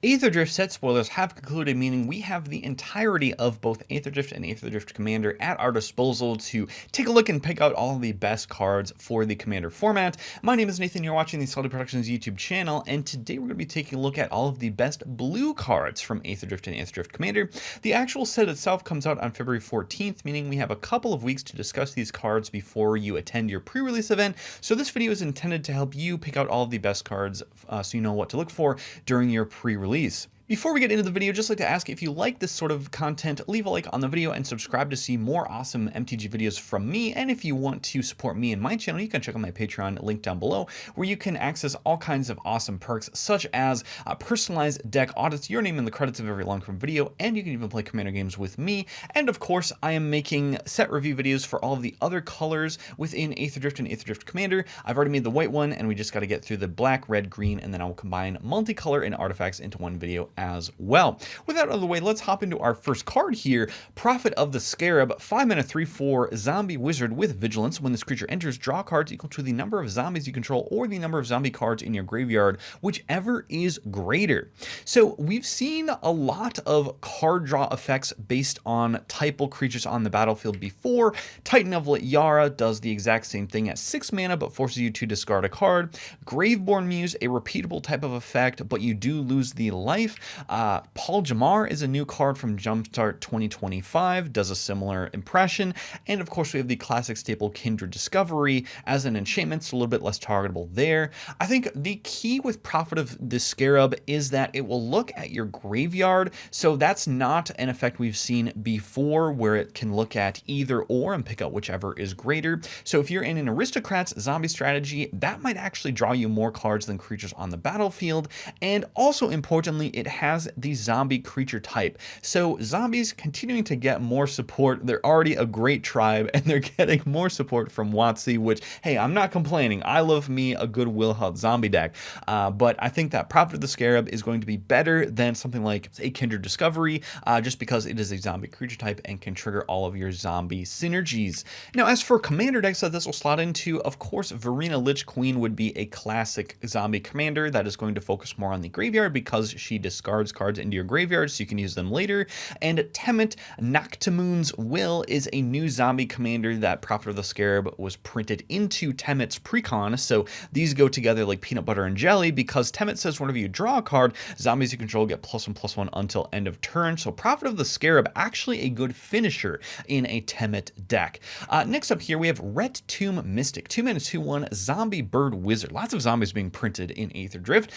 Aetherdrift set spoilers have concluded, meaning we have the entirety of both Aetherdrift and Aetherdrift Commander at our disposal to take a look and pick out all of the best cards for the Commander format. My name is Nathan, you're watching the Solid Productions YouTube channel, and today we're going to be taking a look at all of the best blue cards from Aetherdrift and Aetherdrift Commander. The actual set itself comes out on February 14th, meaning we have a couple of weeks to discuss these cards before you attend your pre-release event, so this video is intended to help you pick out all of the best cards so you know what to look for during your pre-release. Before we get into the video, just like to ask if you like this sort of content, leave a like on the video and subscribe to see more awesome MTG videos from me. And if you want to support me and my channel, you can check out my Patreon link down below, where you can access all kinds of awesome perks, such as personalized deck audits, your name in the credits of every long-form video, and you can even play Commander games with me. And of course, I am making set review videos for all of the other colors within Aetherdrift and Aetherdrift Commander. I've already made the white one, and we just got to get through the black, red, green, and then I will combine multicolor and artifacts into one video as well. With that out of the way, let's hop into our first card here. Prophet of the Scarab, 5 mana 3/4 zombie wizard with vigilance. When this creature enters, draw cards equal to the number of zombies you control or the number of zombie cards in your graveyard, whichever is greater. So we've seen a lot of card draw effects based on typal creatures on the battlefield before. Titan of Liara does the exact same thing at 6 mana but forces you to discard a card. Graveborn Muse, a repeatable type of effect, but you do lose the life. Paul Jamar is a new card from Jumpstart 2025, does a similar impression. And of course, we have the classic staple Kindred Discovery as an enchantment, so a little bit less targetable there. I think the key with Prophet of the Scarab is that it will look at your graveyard. So that's not an effect we've seen before, where it can look at either or and pick out whichever is greater. So if you're in an Aristocrats zombie strategy, that might actually draw you more cards than creatures on the battlefield. And also importantly, it has the zombie creature type. So zombies continuing to get more support. They're already a great tribe and they're getting more support from Mage, which, hey, I'm not complaining. I love me a good Wilhut zombie deck. But I think that Prophet of the Scarab is going to be better than something like a Kindred Discovery, just because it is a zombie creature type and can trigger all of your zombie synergies. Now, as for commander decks that this will slot into, of course, Verena Lich Queen would be a classic zombie commander that is going to focus more on the graveyard because she discards cards into your graveyard so you can use them later. And Temet, Noctimoon's Will, is a new zombie commander that Prophet of the Scarab was printed into Temet's precon. So these go together like peanut butter and jelly, because Temet says whenever you draw a card, zombies you control get +1/+1 until end of turn. So Prophet of the Scarab, actually a good finisher in a Temet deck. Next up here, we have Rhet Tomb Mystic, 2 mana 2/1 zombie bird wizard. Lots of zombies being printed in Aetherdrift.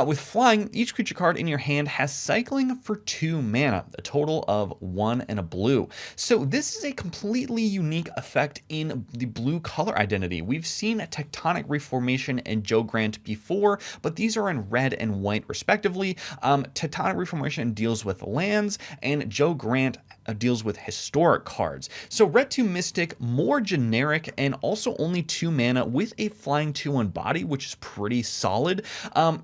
With flying, each creature card in your hand has cycling for 2 mana, a total of 1 and a blue. So this is a completely unique effect in the blue color identity. We've seen Tectonic Reformation and Joe Grant before, but these are in red and white respectively. Tectonic Reformation deals with lands, and Joe Grant deals with historic cards. So Rhet Tomb Mystic, more generic and also only 2 mana with a flying 2/1 body, which is pretty solid.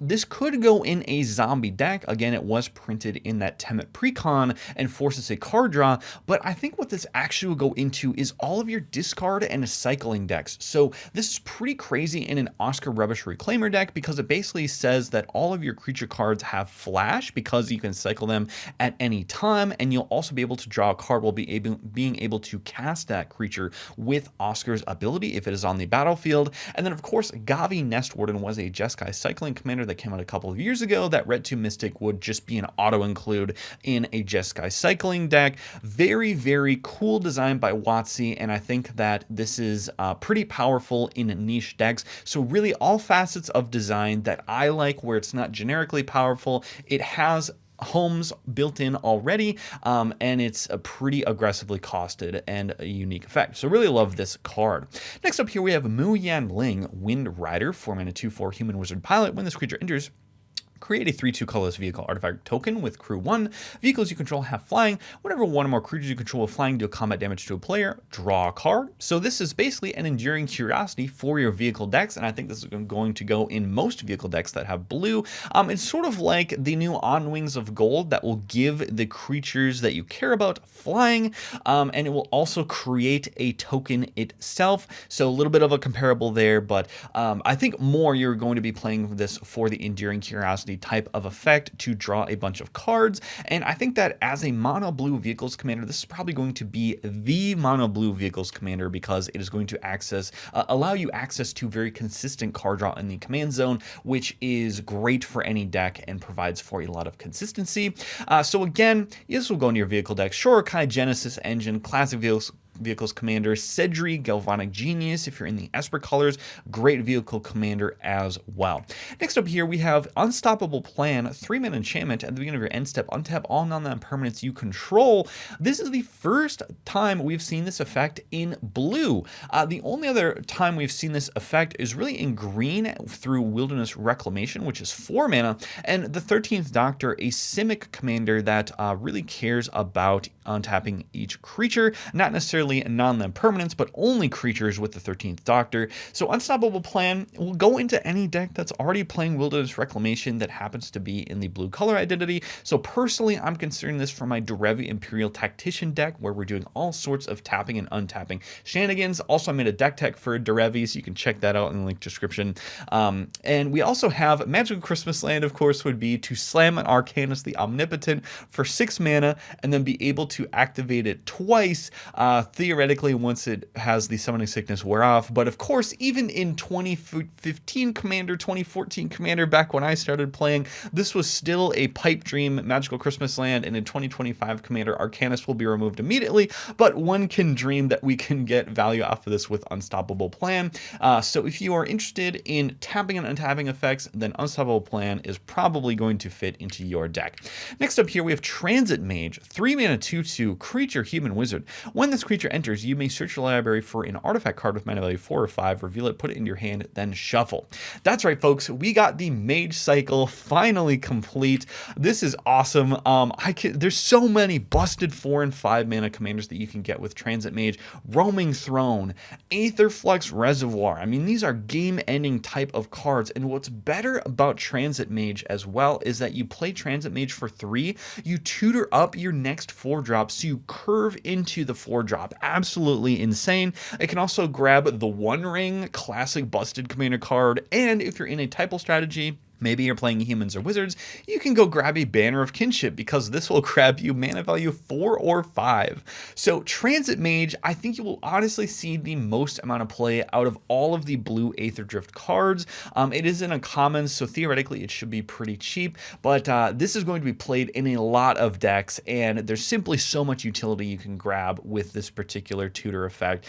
This could go in a zombie deck. Again, it was printed in that Temet precon and forces a card draw, but I think what this actually will go into is all of your discard and cycling decks. So this is pretty crazy in an Oscar Rubbish Reclaimer deck, because it basically says that all of your creature cards have flash because you can cycle them at any time, and you'll also be able to draw a card while being able to cast that creature with Oscar's ability if it is on the battlefield. And then of course, Gavi Nestwarden was a Jeskai cycling commander that came out a couple of years ago that Rhet Tomb Mystic would just be an auto include in a Jeskai cycling deck. Very, very cool design by WotC, and I think that this is pretty powerful in niche decks. So really all facets of design that I like, where it's not generically powerful, it has homes built in already, and it's a pretty aggressively costed and a unique effect. So really love this card. Next up here, we have Yanling, Wind Rider, 4 mana 2/4 human wizard pilot. When this creature enters, create a 3/2 colorless vehicle artifact token with crew 1. Vehicles you control have flying. Whenever one or more creatures you control with flying deal combat damage to a player, draw a card. So this is basically an enduring curiosity for your vehicle decks, and I think this is going to go in most vehicle decks that have blue. It's sort of like the new On Wings of Gold that will give the creatures that you care about flying, and it will also create a token itself. So a little bit of a comparable there, but I think more you're going to be playing this for the enduring curiosity velocity type of effect to draw a bunch of cards. And I think that as a mono blue vehicles commander, this is probably going to be the mono blue vehicles commander because it is going to allow you access to very consistent card draw in the command zone, which is great for any deck and provides for a lot of consistency. So again, this will go into your vehicle deck. Shorokai Genesis Engine, classic vehicles commander. Sedri Galvanic Genius, if you're in the Esper colors, great vehicle commander as well. Next up here we have Unstoppable Plan, 3-mana enchantment. At the beginning of your end step, untap all non-land permanents you control. This is the first time we've seen this effect in blue. The only other time we've seen this effect is really in green through Wilderness Reclamation, which is 4 mana, and the 13th Doctor, a Simic commander that really cares about untapping each creature, not necessarily non-land permanents, but only creatures with the 13th Doctor. So Unstoppable Plan will go into any deck that's already playing Wilderness Reclamation that happens to be in the blue color identity. So personally, I'm considering this for my Derevi Imperial Tactician deck, where we're doing all sorts of tapping and untapping shenanigans. Also, I made a deck tech for Derevi, so you can check that out in the link description. And we also have Magical Christmas Land, of course, would be to slam an Arcanus the Omnipotent for 6 mana, and then be able to activate it twice, theoretically once it has the Summoning Sickness wear off. But of course, even in 2015 Commander, 2014 Commander, back when I started playing, this was still a pipe dream Magical Christmas Land, and in 2025 Commander, Arcanus will be removed immediately, but one can dream that we can get value off of this with Unstoppable Plan. So if you are interested in tapping and untapping effects, then Unstoppable Plan is probably going to fit into your deck. Next up here we have Transit Mage, 3 mana 2/2 creature human wizard. When this creature enters, you may search your library for an artifact card with mana value 4 or 5, reveal it, put it in your hand, then shuffle. That's right, folks, we got the Mage cycle finally complete. This is awesome. There's so many busted 4 and 5 mana commanders that you can get with Transit Mage. Roaming Throne, Aetherflux Reservoir. I mean, these are game-ending type of cards, and what's better about Transit Mage as well is that you play Transit Mage for 3, you tutor up your next 4-drop, so you curve into the 4-drop. Absolutely insane. It can also grab the One Ring, classic busted commander card, and if you're in a typal strategy, maybe you're playing humans or wizards, you can go grab a Banner of Kinship because this will grab you mana value 4 or 5. So Transit Mage, I think you will honestly see the most amount of play out of all of the blue Aetherdrift cards. It is in a common, so theoretically it should be pretty cheap, but this is going to be played in a lot of decks, and there's simply so much utility you can grab with this particular tutor effect.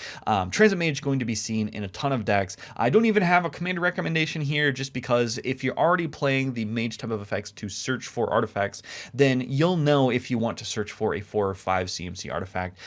Transit Mage is going to be seen in a ton of decks. I don't even have a commander recommendation here, just because if you're already playing the Mage type of effects to search for artifacts, then you'll know if you want to search for a 4 or 5 CMC artifact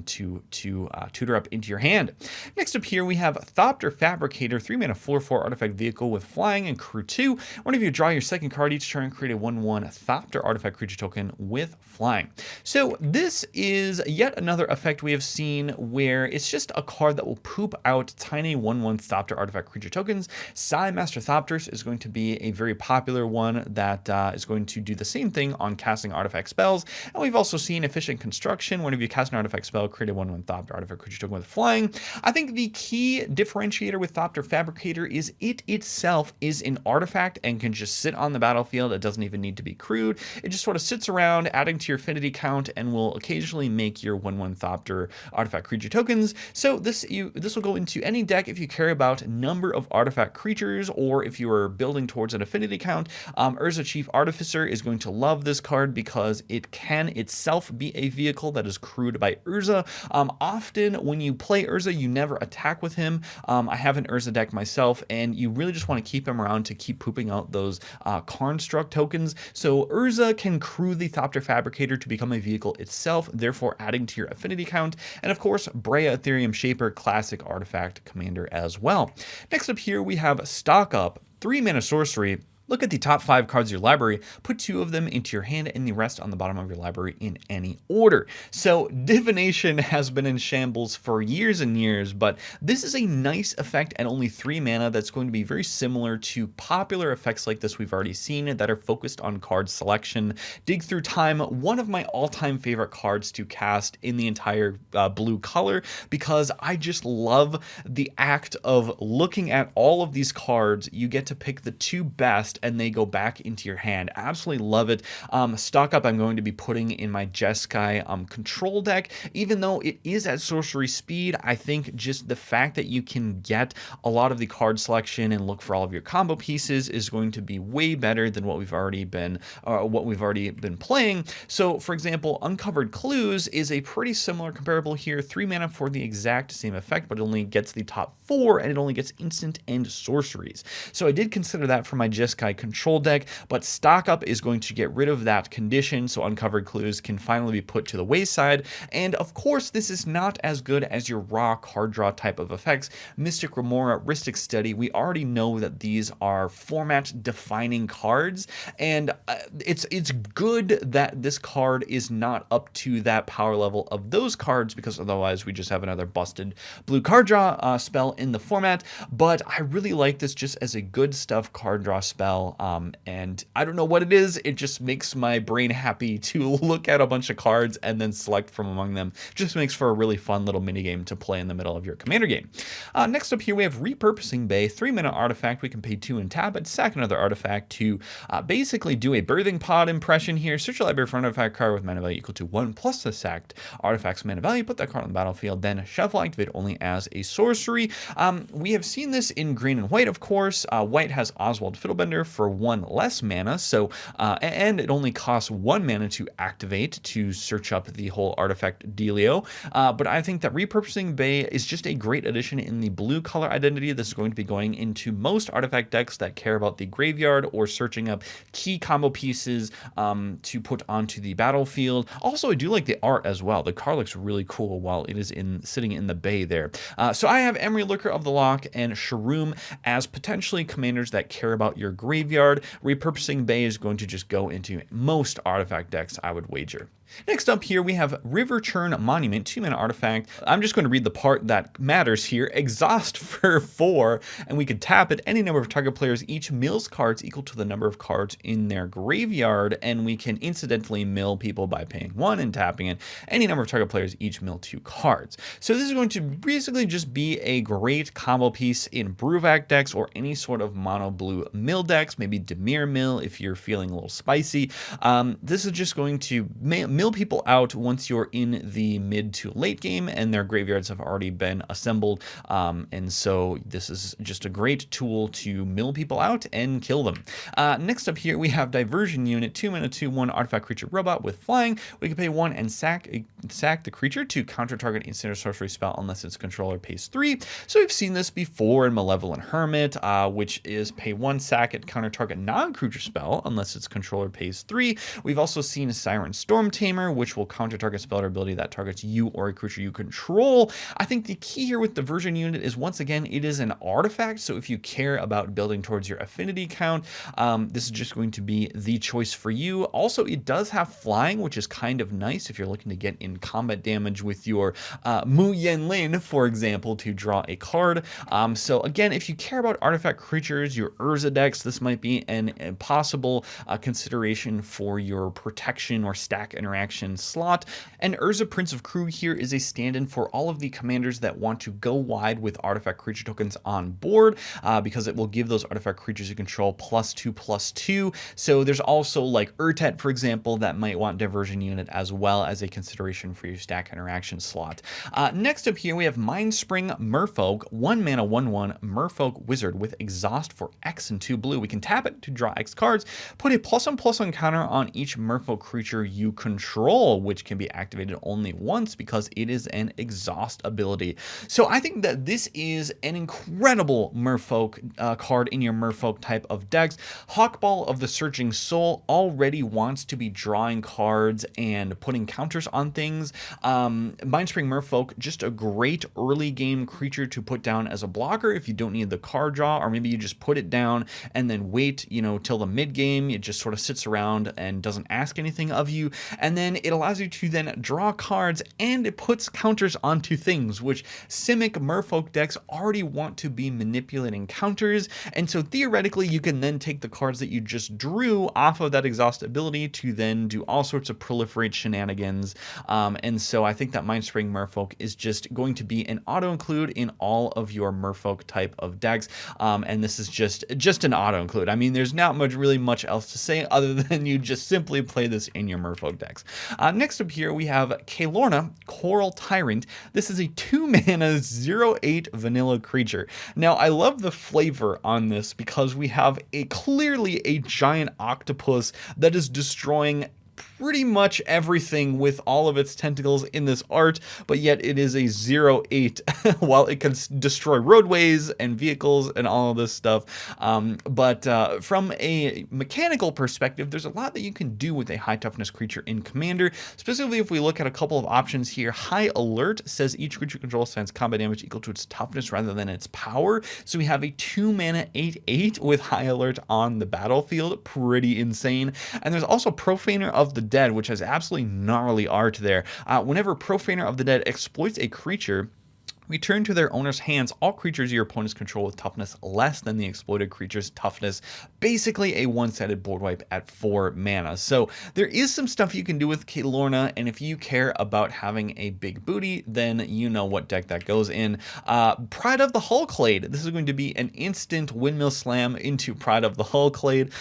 to tutor up into your hand. Next up here we have Thopter Fabricator, 3 mana 4/4 artifact vehicle with flying and crew 2. Whenever you draw your second card each turn, create a 1/1 Thopter artifact creature token with flying. So this is yet another effect we have seen where it's just a card that will poop out tiny 1/1 Thopter artifact creature tokens. Sai Master Thopters is going to be a very popular one that is going to do the same thing on casting artifact spells. And we've also seen Efficient Construction. Whenever you cast an artifact spell, create a 1/1 Thopter artifact creature token with flying. I think the key differentiator with Thopter Fabricator is it itself is an artifact and can just sit on the battlefield. It doesn't even need to be crewed. It just sort of sits around, adding to your affinity count, and will occasionally make your 1/1 Thopter artifact creature tokens. So this will go into any deck if you care about number of artifact creatures, or if you are building towards an affinity count. Urza Chief Artificer is going to love this card because it can itself be a vehicle that is crewed by Urza. Often when you play Urza, you never attack with him. I have an Urza deck myself, and you really just want to keep him around to keep pooping out those Construct tokens. So Urza can crew the Thopter Fabricator to become a vehicle itself, therefore adding to your affinity count. And of course, Brea Ethereum Shaper, classic artifact commander as well. Next up here we have Stock Up, 3 mana sorcery. Look at the top 5 cards of your library, put 2 of them into your hand and the rest on the bottom of your library in any order. So Divination has been in shambles for years and years, but this is a nice effect at only 3 mana that's going to be very similar to popular effects like this we've already seen that are focused on card selection. Dig Through Time, one of my all-time favorite cards to cast in the entire blue color, because I just love the act of looking at all of these cards. You get to pick the 2 best and they go back into your hand. Absolutely love it. Stock up, I'm going to be putting in my Jeskai control deck. Even though it is at sorcery speed, I think just the fact that you can get a lot of the card selection and look for all of your combo pieces is going to be way better than what we've already been playing. So for example, Uncovered Clues is a pretty similar comparable here. 3 mana for the exact same effect, but it only gets the top 4 and it only gets instant and sorceries. So I did consider that for my Jeskai control deck, but Stock Up is going to get rid of that condition, so Uncovered Clues can finally be put to the wayside. And of course, this is not as good as your raw card draw type of effects. Mystic Remora, Rhystic Study, we already know that these are format defining cards, and it's good that this card is not up to that power level of those cards, because otherwise we just have another busted blue card draw spell in the format. But I really like this just as a good stuff card draw spell, and I don't know what it is, it just makes my brain happy to look at a bunch of cards and then select from among them. Just makes for a really fun little mini game to play in the middle of your commander game. Next up here we have Repurposing Bay, 3 mana artifact. We can pay 2 and tap it, sack another artifact to basically do a birthing pod impression here. Search your library for an artifact card with mana value equal to 1 plus the sacked artifact's mana value. Put that card on the battlefield, then shuffle, activate only as a sorcery. We have seen this in green and white, of course. White has Oswald Fiddlebender for 1 less mana, so and it only costs 1 mana to activate to search up the whole artifact dealio. But I think that Repurposing Bay is just a great addition in the blue color identity. This is going to be going into most artifact decks that care about the graveyard or searching up key combo pieces to put onto the battlefield. Also, I do like the art as well. The card looks really cool while it is sitting in the bay there. So I have Emery, Lurker of the Loch, and Shroom as potentially commanders that care about your graveyard. Repurposing Bay is going to just go into most artifact decks, I would wager. Next up here, we have Riverchurn Monument, 2 mana artifact. I'm just going to read the part that matters here. Exhaust for 4, and we could tap it. Any number of target players each mills cards equal to the number of cards in their graveyard, and we can incidentally mill people by paying 1 and tapping it. Any number of target players each mill 2 cards. So this is going to basically just be a great combo piece in Brewvac decks or any sort of mono blue mill decks, maybe Dimir mill if you're feeling a little spicy. This is just going to mill people out once you're in the mid to late game and their graveyards have already been assembled, and so this is just a great tool to mill people out and kill them. Next up here we have Diversion Unit, 2 mana 2/1 artifact creature robot with flying. We can pay 1 and sack the creature to counter target instant or sorcery spell unless its controller pays 3. So we've seen this before in Malevolent Hermit, which is pay 1, sack it, counter target non-creature spell unless its controller pays 3. We've also seen Siren Storm Tamer, which will counter target spell or ability that targets you or a creature you control. I think the key here with Diversion Unit is, once again, it is an artifact, so if you care about building towards your affinity count, this is just going to be the choice for you. Also, it does have flying, which is kind of nice if you're looking to get in combat damage with your Mu Yanling, for example, to draw a card. So again, if you care about artifact creatures, your Urza decks, this might be an impossible consideration for your protection or stack interaction slot. And Urza Prince of Krug here is a stand-in for all of the commanders that want to go wide with artifact creature tokens on board, because it will give those artifact creatures you control +2/+2. So there's also like Urtet, for example, that might want Diversion Unit as well as a consideration for your stack interaction slot. Next up here we have Mindspring Merfolk, 1 mana 1/1 Merfolk Wizard with Exhaust for X and 2 blue. We can tap it to draw X cards, put a +1/+1 counter on each Merfolk creature you control, which can be activated only once because it is an exhaust ability. So I think that this is an incredible Merfolk card in your Merfolk type of decks. Hawkball of the Searching Soul already wants to be drawing cards and putting counters on things. Mindspring Merfolk, just a great early game creature to put down as a blocker if you don't need the card draw, or maybe you just put it down and then wait, till the mid game. It just sort of sits around and doesn't ask anything of you, and then it allows you to then draw cards and it puts counters onto things, which Simic Merfolk decks already want to be manipulating counters. And so theoretically you can then take the cards that you just drew off of that exhaust ability to then do all sorts of proliferate shenanigans. And so I think that Mindspring Merfolk is just going to be an auto include in all of your Merfolk type of decks, and this is just an auto include. I mean, there's not really much else to say other than you just simply play this in your Merfolk decks. Next up here, we have Caelorna, Coral Tyrant. This is a 2-mana 0/8 vanilla creature. Now, I love the flavor on this because we have clearly a giant octopus that is destroying pretty much everything with all of its tentacles in this art, but yet it is a 0/8 while it can destroy roadways and vehicles and all of this stuff. But from a mechanical perspective, there's a lot that you can do with a high toughness creature in Commander. Specifically, if we look at a couple of options here, High Alert says each creature controls sends combat damage equal to its toughness rather than its power. So we have a 2-mana 8/8 with High Alert on the battlefield. Pretty insane. And there's also Profaner of the Dead, which has absolutely gnarly art there. Whenever Profaner of the Dead exploits a creature, return to their owner's hands all creatures your opponents control with toughness less than the exploited creature's toughness. Basically a one-sided board wipe at 4 mana. So there is some stuff you can do with Caelorna, and if you care about having a big booty, then you know what deck that goes in. Pride of the Hullclade. This is going to be an instant windmill slam into Pride of the Hullclade,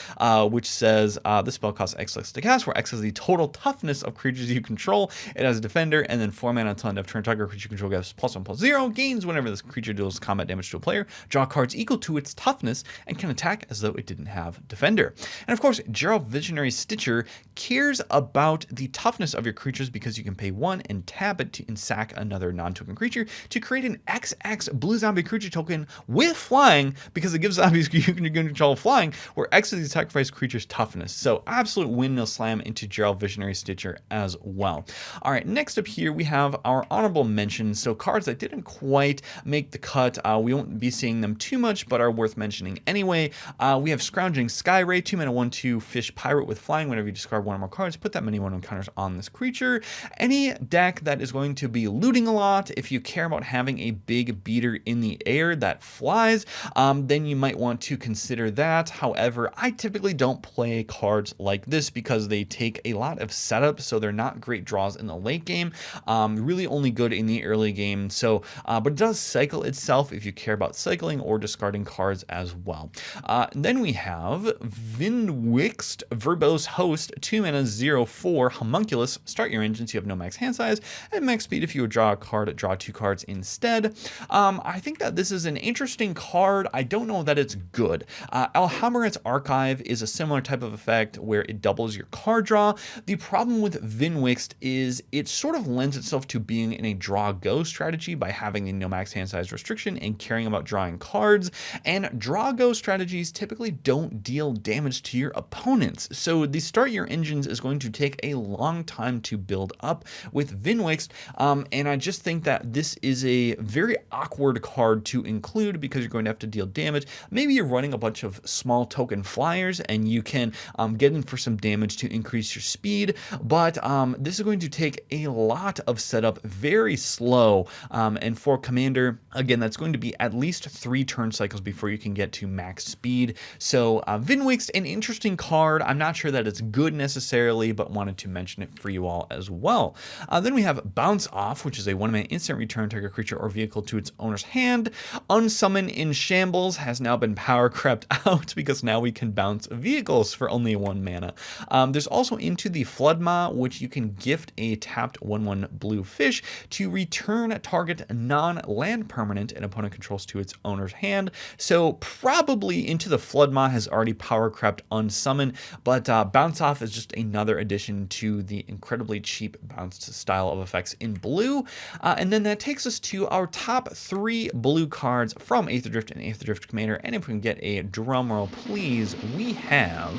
which says this spell costs X to cast, where X is the total toughness of creatures you control. It has a defender, and then 4 mana until end of turn. Target creature control gets +1/+0. Gains whenever this creature deals combat damage to a player. Draw cards equal to its toughness and can attack as though it didn't have defender. And of course, Gerald Visionary Stitcher cares about the toughness of your creatures because you can pay 1 and tap it and sack another non-token creature to create an XX blue zombie creature token with flying, because it gives zombies you can control flying, where X is the sacrifice creature's toughness. So absolute windmill slam into Gerald Visionary Stitcher as well. All right, next up here we have our honorable mentions. So cards that didn't quite make the cut. We won't be seeing them too much, but are worth mentioning anyway. We have Scrounging Skyray, 2-mana 1/2 fish pirate with flying. Whenever you discard one or more cards, put that many 1/1 counters on this creature. Any deck that is going to be looting a lot, if you care about having a big beater in the air that flies, then you might want to consider that. However, I typically don't play cards like this because they take a lot of setup, so they're not great draws in the late game. Really only good in the early game. So but it does cycle itself if you care about cycling or discarding cards as well. Then we have Vnwxt, Verbose Host, 2-mana 0/4 Homunculus. Start your engines, you have no max hand size, and max speed if you would draw a card, draw 2 cards instead. I think that this is an interesting card. I don't know that it's good. Alhammaret's Archive is a similar type of effect where it doubles your card draw. The problem with Vnwxt is it sort of lends itself to being in a draw-go strategy by having the no max hand size restriction and caring about drawing cards, and draw-go strategies typically don't deal damage to your opponents. So the start your engines is going to take a long time to build up with Vnwxt, and I just think that this is a very awkward card to include because you're going to have to deal damage. Maybe you're running a bunch of small token flyers and you can get in for some damage to increase your speed, but this is going to take a lot of setup, very slow, and for Commander, again, that's going to be at least 3 turn cycles before you can get to max speed. So Vnwxt, an interesting card. I'm not sure that it's good necessarily, but wanted to mention it for you all as well. Then we have Bounce Off, which is a 1-mana instant return target creature or vehicle to its owner's hand. Unsummon in Shambles has now been power crept out because now we can bounce vehicles for only 1 mana. There's also Into the Floodmaw, which you can gift a tapped 1/1 blue fish to return target non-land permanent an opponent controls to its owner's hand. So probably Into the Floodmaw has already power crept unsummon, but Bounce Off is just another addition to the incredibly cheap bounce style of effects in blue. And then that takes us to our top 3 blue cards from Aetherdrift and Aetherdrift Commander. And if we can get a drum roll, please, we have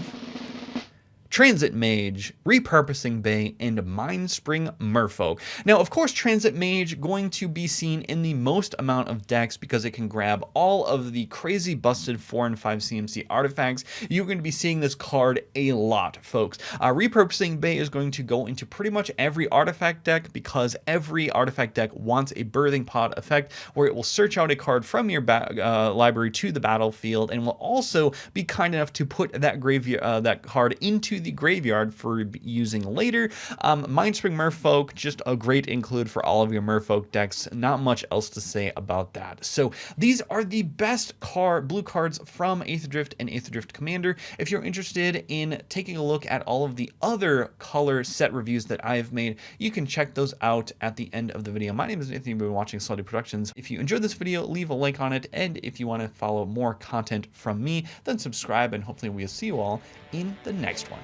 Transit Mage, Repurposing Bay, and Mindspring Merfolk. Now, of course, Transit Mage going to be seen in the most amount of decks because it can grab all of the crazy busted 4 and 5 CMC artifacts. You're going to be seeing this card a lot, folks. Repurposing Bay is going to go into pretty much every artifact deck because every artifact deck wants a birthing pod effect where it will search out a card from your library to the battlefield and will also be kind enough to put that that card into into the graveyard for using later. Mindspring Merfolk, just a great include for all of your Merfolk decks. Not much else to say about that. So these are the best blue cards from Aetherdrift and Aetherdrift Commander. If you're interested in taking a look at all of the other color set reviews that I have made, you can check those out at the end of the video. My name is Nathan. You've been watching Slutty Productions. If you enjoyed this video, leave a like on it, and if you want to follow more content from me, then subscribe, and hopefully we'll see you all in the next one.